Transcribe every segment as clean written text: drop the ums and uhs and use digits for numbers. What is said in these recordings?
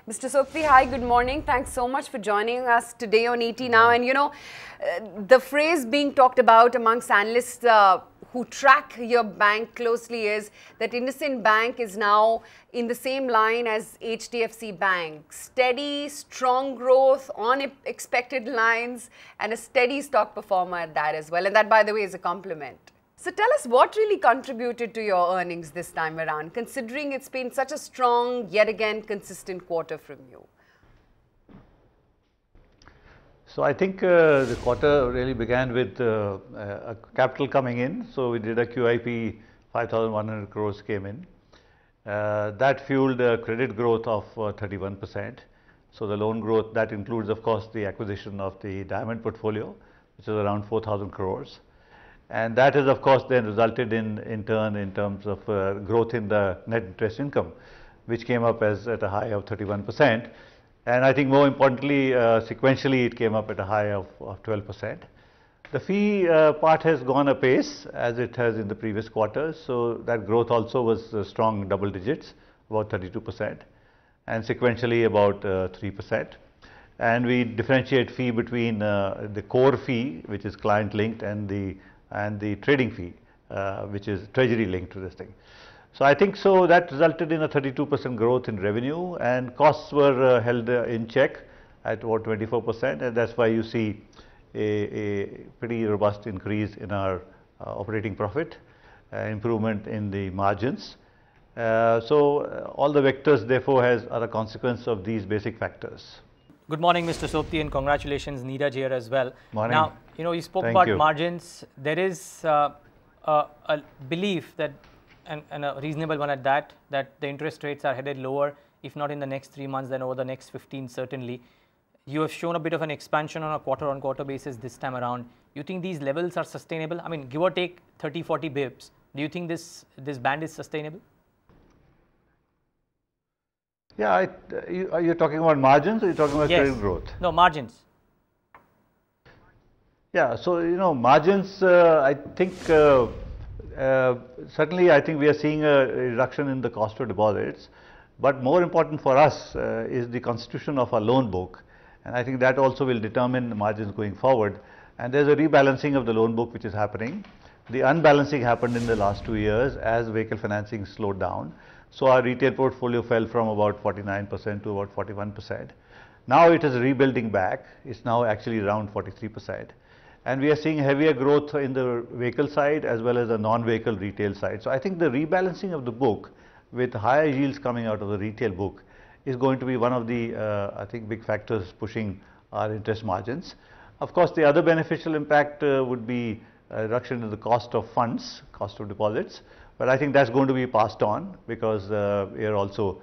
Mr. Sobti, hi, good morning. Thanks so much for joining us today on ET Now. And the phrase being talked about amongst analysts who track your bank closely is that IndusInd Bank is now in the same line as HDFC Bank. Steady, strong growth on expected lines and a steady stock performer at that as well. And that, by the way, is a compliment. So tell us what really contributed to your earnings this time around, considering it's been such a strong, yet again, consistent quarter from you. So I think the quarter really began with a capital coming in. So we did a QIP, 5,100 crores came in. That fueled a credit growth of 31%. So the loan growth, that includes, of course, the acquisition of the diamond portfolio, which is around 4,000 crores. And that has, of course, then resulted in turn in terms of growth in the net interest income, which came up at a high of 31%. And I think more importantly, sequentially, it came up at a high of 12%. The fee part has gone apace as it has in the previous quarters. So that growth also was strong double digits, about 32%, and sequentially about 3%. And we differentiate fee between the core fee, which is client linked, and the trading fee, which is treasury linked to this thing. So I think so that resulted in a 32% growth in revenue, and costs were held in check at about 24%, and that's why you see a pretty robust increase in our operating profit, improvement in the margins. So all the vectors therefore are a consequence of these basic factors. Good morning, Mr. Sobti, and congratulations, Neeraj here as well. Morning. Now, you spoke about margins. There is a belief that, and a reasonable one at that the interest rates are headed lower, if not in the next 3 months, then over the next 15 certainly. You have shown a bit of an expansion on a quarter-on-quarter basis this time around. You think these levels are sustainable? I mean, give or take 30, 40 bips. Do you think this band is sustainable? Yeah, are you talking about margins or are you talking about credit growth? No, margins. Yeah, so margins, I think certainly I think we are seeing a reduction in the cost of deposits, but more important for us is the constitution of our loan book, and I think that also will determine the margins going forward. And there's a rebalancing of the loan book which is happening. The unbalancing happened in the last 2 years as vehicle financing slowed down. So our retail portfolio fell from about 49% to about 41%. Now it is rebuilding back. It's now actually around 43%. And we are seeing heavier growth in the vehicle side as well as the non-vehicle retail side. So I think the rebalancing of the book with higher yields coming out of the retail book is going to be one of the, I think, big factors pushing our interest margins. Of course, the other beneficial impact would be a reduction in the cost of funds, cost of deposits. But I think that's going to be passed on because we are also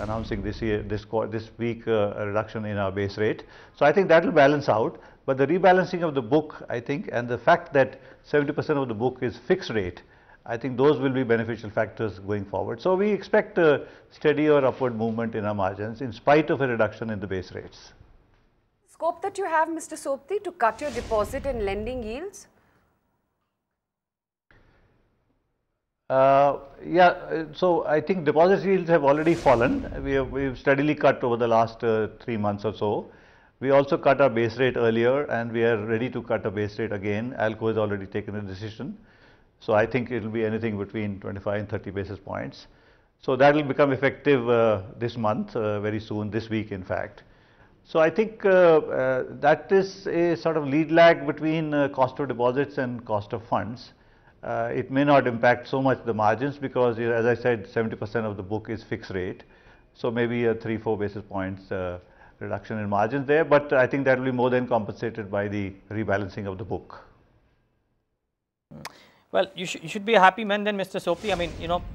announcing this week a reduction in our base rate. So I think that will balance out. But the rebalancing of the book, I think, and the fact that 70% of the book is fixed rate, I think those will be beneficial factors going forward. So we expect a steady or upward movement in our margins in spite of a reduction in the base rates. Scope that you have, Mr. Sobti, to cut your deposit and lending yields? Yeah, so I think deposit yields have already fallen. We've steadily cut over the last 3 months or so. We also cut our base rate earlier, and we are ready to cut a base rate again. ALCO has already taken a decision. So I think it will be anything between 25 and 30 basis points. So that will become effective this month, very soon, this week in fact. So I think that is a sort of lead lag between cost of deposits and cost of funds. It may not impact so much the margins because, as I said, 70% of the book is fixed rate. So maybe a 3-4 basis points reduction in margins there, but I think that will be more than compensated by the rebalancing of the book. Well, you should be a happy man then, Mr. Sobti. I mean,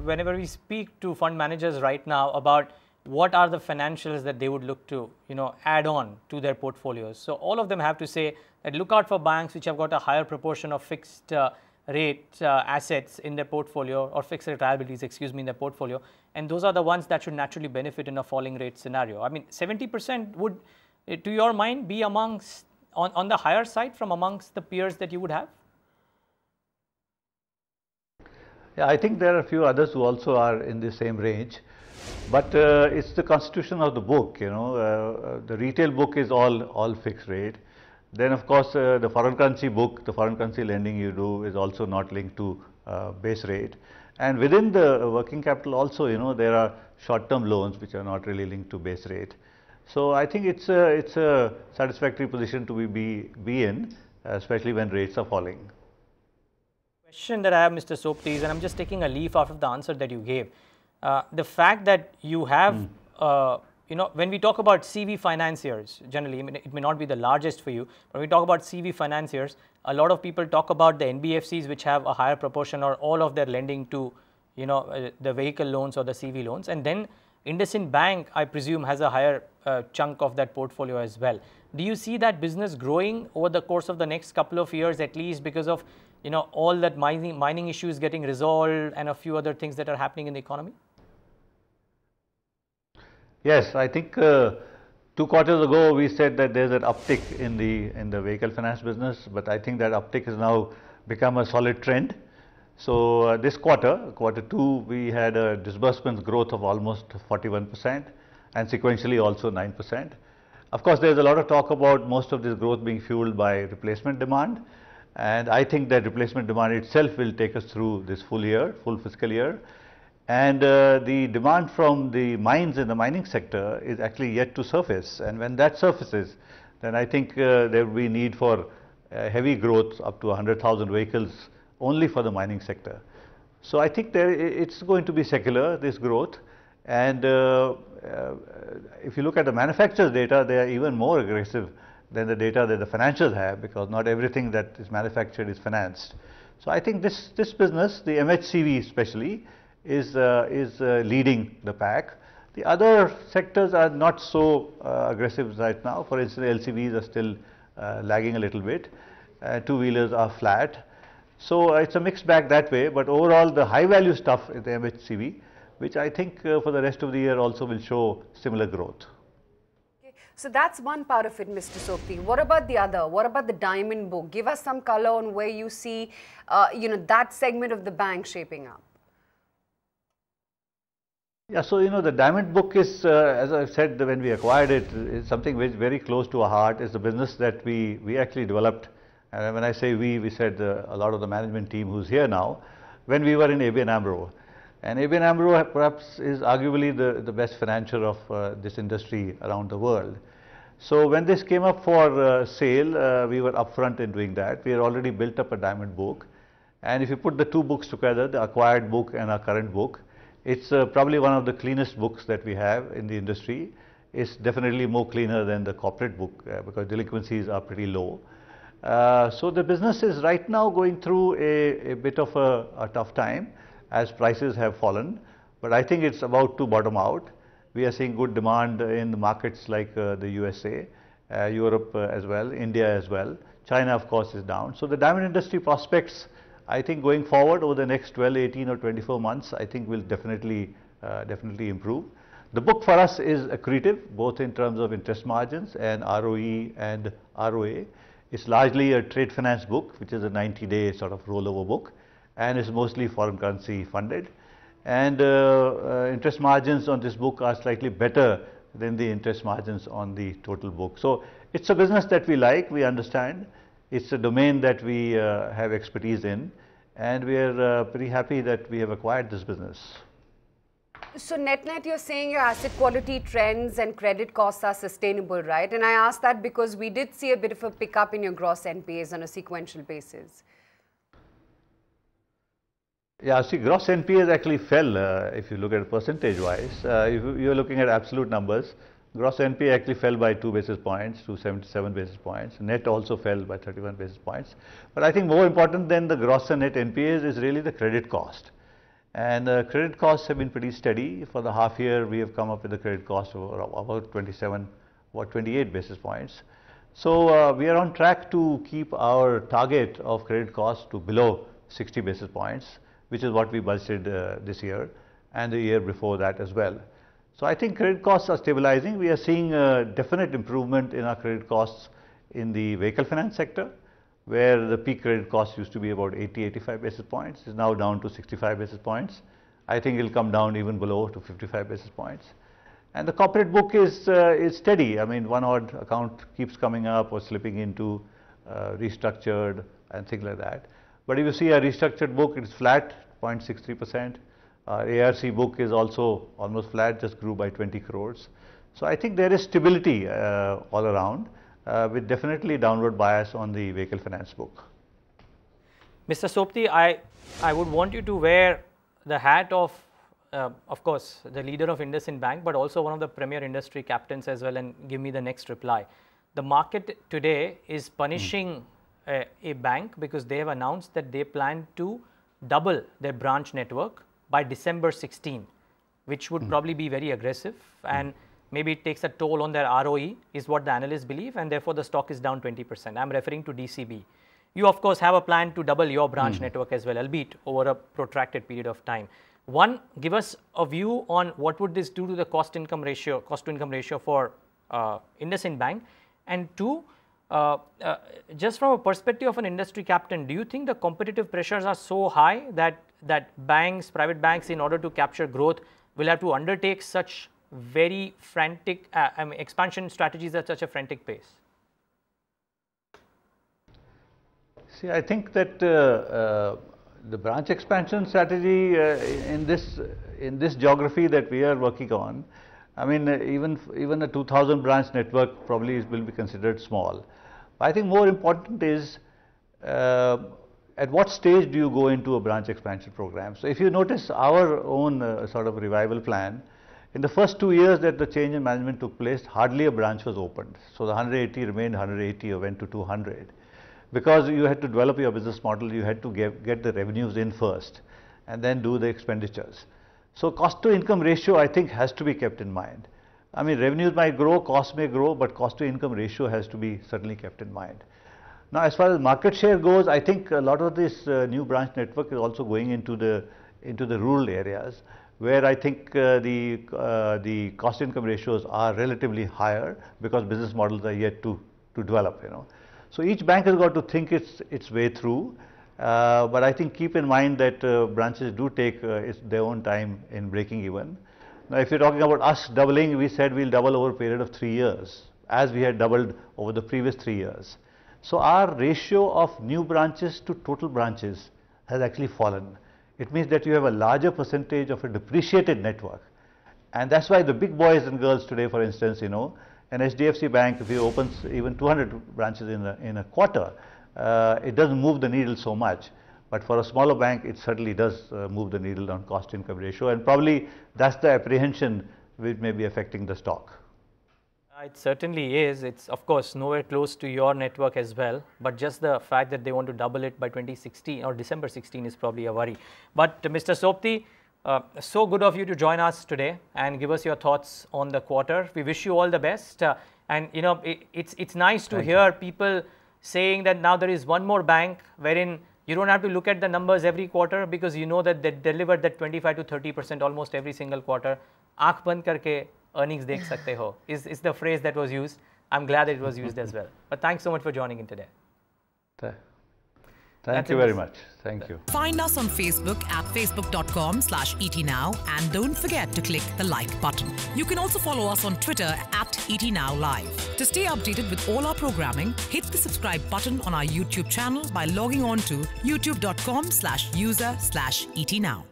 whenever we speak to fund managers right now about what are the financials that they would look to, add on to their portfolios. So all of them have to say that look out for banks which have got a higher proportion of fixed rate assets in their portfolio, or fixed rate liabilities, in their portfolio, and those are the ones that should naturally benefit in a falling rate scenario. I mean, 70% would, to your mind, be amongst on the higher side from amongst the peers that you would have? Yeah, I think there are a few others who also are in the same range. But it's the constitution of the book, the retail book is all fixed rate. Then of course the foreign currency book, the foreign currency lending you do is also not linked to base rate. And within the working capital also, there are short-term loans which are not really linked to base rate. So I think it's a satisfactory position to be in, especially when rates are falling. Question that I have, Mr. Sobti, is, and I'm just taking a leaf out of the answer that you gave. The fact that you have, when we talk about CV financiers, generally, I mean, it may not be the largest for you, but when we talk about CV financiers, a lot of people talk about the NBFCs which have a higher proportion or all of their lending to, the vehicle loans or the CV loans. And then IndusInd Bank, I presume, has a higher chunk of that portfolio as well. Do you see that business growing over the course of the next couple of years, at least because of, all that mining issues getting resolved and a few other things that are happening in the economy? Yes, I think 2 quarters ago we said that there's an uptick in the vehicle finance business, but I think that uptick has now become a solid trend. So this quarter 2, we had a disbursements growth of almost 41% and sequentially also 9%. Of course, there's a lot of talk about most of this growth being fueled by replacement demand, and I think that replacement demand itself will take us through this full fiscal year. And the demand from the mines in the mining sector is actually yet to surface, and when that surfaces, then I think there will be need for heavy growth up to 100,000 vehicles only for the mining sector. So I think it's going to be secular, this growth. And if you look at the manufacturers' data, they are even more aggressive than the data that the financials have, because not everything that is manufactured is financed. So I think this business, the MHCV especially, is leading the pack. The other sectors are not so aggressive right now. For instance, LCVs are still lagging a little bit. Two-wheelers are flat. So it's a mixed bag that way, but overall the high value stuff is the MHCV, which I think for the rest of the year also will show similar growth. Okay. So that's one part of it, Mr. Sobti. What about the other? What about the diamond book? Give us some color on where you see that segment of the bank shaping up. Yeah, so the diamond book is, as I said when we acquired it, is something which is very close to our heart. It's a business that we actually developed, and when I say we said a lot of the management team who's here now, when we were in ABN AMRO. And ABN AMRO perhaps is arguably the best financier of this industry around the world. So when this came up for sale, we were upfront in doing that. We had already built up a diamond book, and if you put the two books together, the acquired book and our current book, it's probably one of the cleanest books that we have in the industry. It's definitely more cleaner than the corporate book because delinquencies are pretty low. So the business is right now going through a bit of a tough time as prices have fallen, but I think it's about to bottom out. We are seeing good demand in the markets like the USA, Europe as well, India as well. China, of course, is down. So the diamond industry prospects, I think going forward over the next 12, 18 or 24 months, I think will definitely improve. The book for us is accretive, both in terms of interest margins and ROE and ROA. It's largely a trade finance book, which is a 90-day sort of rollover book, and it's mostly foreign currency funded. And interest margins on this book are slightly better than the interest margins on the total book. So it's a business that we like, we understand. It's a domain that we have expertise in, and we are pretty happy that we have acquired this business. So net, you're saying your asset quality trends and credit costs are sustainable, right? And I asked that because we did see a bit of a pickup in your gross NPAs on a sequential basis. Yeah, see, gross NPAs actually fell if you look at it percentage-wise. If you're looking at absolute numbers, gross NPA actually fell by 2 basis points to 77 basis points. Net also fell by 31 basis points. But I think more important than the gross and net NPAs is really the credit cost. And credit costs have been pretty steady. For the half year, we have come up with a credit cost of about 27 or 28 basis points. So we are on track to keep our target of credit costs to below 60 basis points, which is what we budgeted this year and the year before that as well. So I think credit costs are stabilizing. We are seeing a definite improvement in our credit costs in the vehicle finance sector, where the peak credit cost used to be about 80-85 basis points, is now down to 65 basis points. I think it will come down even below to 55 basis points. And the corporate book is steady. I mean, one odd account keeps coming up or slipping into restructured and things like that. But if you see a restructured book, it's flat, 0.63%. ARC book is also almost flat, just grew by 20 crores. So I think there is stability all around, with definitely downward bias on the vehicle finance book. Mr. Sobti, I would want you to wear the hat of course, the leader of IndusInd Bank, but also one of the premier industry captains as well, and give me the next reply. The market today is punishing a bank because they have announced that they plan to double their branch network by December 16, which would probably be very aggressive, and maybe it takes a toll on their ROE, is what the analysts believe, and therefore the stock is down 20%. I'm referring to DCB. You, of course, have a plan to double your branch network as well, albeit over a protracted period of time. One, give us a view on what would this do to the cost-to-income ratio for IndusInd Bank, and two, just from a perspective of an industry captain, do you think the competitive pressures are so high that banks, private banks, in order to capture growth, will have to undertake such very frantic expansion strategies at such a frantic pace? See, I think that the branch expansion strategy in this geography that we are working on, I mean, even a 2,000 branch network probably will be considered small. I think more important is at what stage do you go into a branch expansion program. So if you notice our own sort of revival plan, in the first 2 years that the change in management took place, hardly a branch was opened. So the 180 remained 180 or went to 200. Because you had to develop your business model, you had to get the revenues in first and then do the expenditures. So cost to income ratio, I think, has to be kept in mind. I mean, revenues might grow, costs may grow, but cost to income ratio has to be certainly kept in mind. Now, as far as market share goes, I think a lot of this new branch network is also going into the rural areas, where I think the cost income ratios are relatively higher because business models are yet to develop, you know. So each bank has got to think its way through, but I think keep in mind that branches do take their own time in breaking even. Now, if you're talking about us doubling, we said we'll double over a period of 3 years, as we had doubled over the previous 3 years. So our ratio of new branches to total branches has actually fallen. It means that you have a larger percentage of a depreciated network, and that's why the big boys and girls today, for instance, you know, an HDFC Bank, if he opens even 200 branches in a quarter, it doesn't move the needle so much. But for a smaller bank, it certainly does move the needle on cost-income ratio, and probably that's the apprehension which may be affecting the stock. It certainly is. It's, of course, nowhere close to your network as well, but just the fact that they want to double it by 2016 or December 16 is probably a worry. But Mr. Sobti, so good of you to join us today and give us your thoughts on the quarter. We wish you all the best. And you know, it's nice to hear people saying that now there is one more bank wherein you don't have to look at the numbers every quarter, because you know that they delivered that 25 to 30% almost every single quarter. Aankh band karke earnings dekh sakte ho is the phrase that was used. I'm glad that it was used as well. But thanks so much for joining in today. Thank you very much. Thank you. Find us on Facebook at facebook.com/ETNow, and don't forget to click the like button. You can also follow us on Twitter at ETNowLive. To stay updated with all our programming, hit the subscribe button on our YouTube channel by logging on to youtube.com/user/ETNow.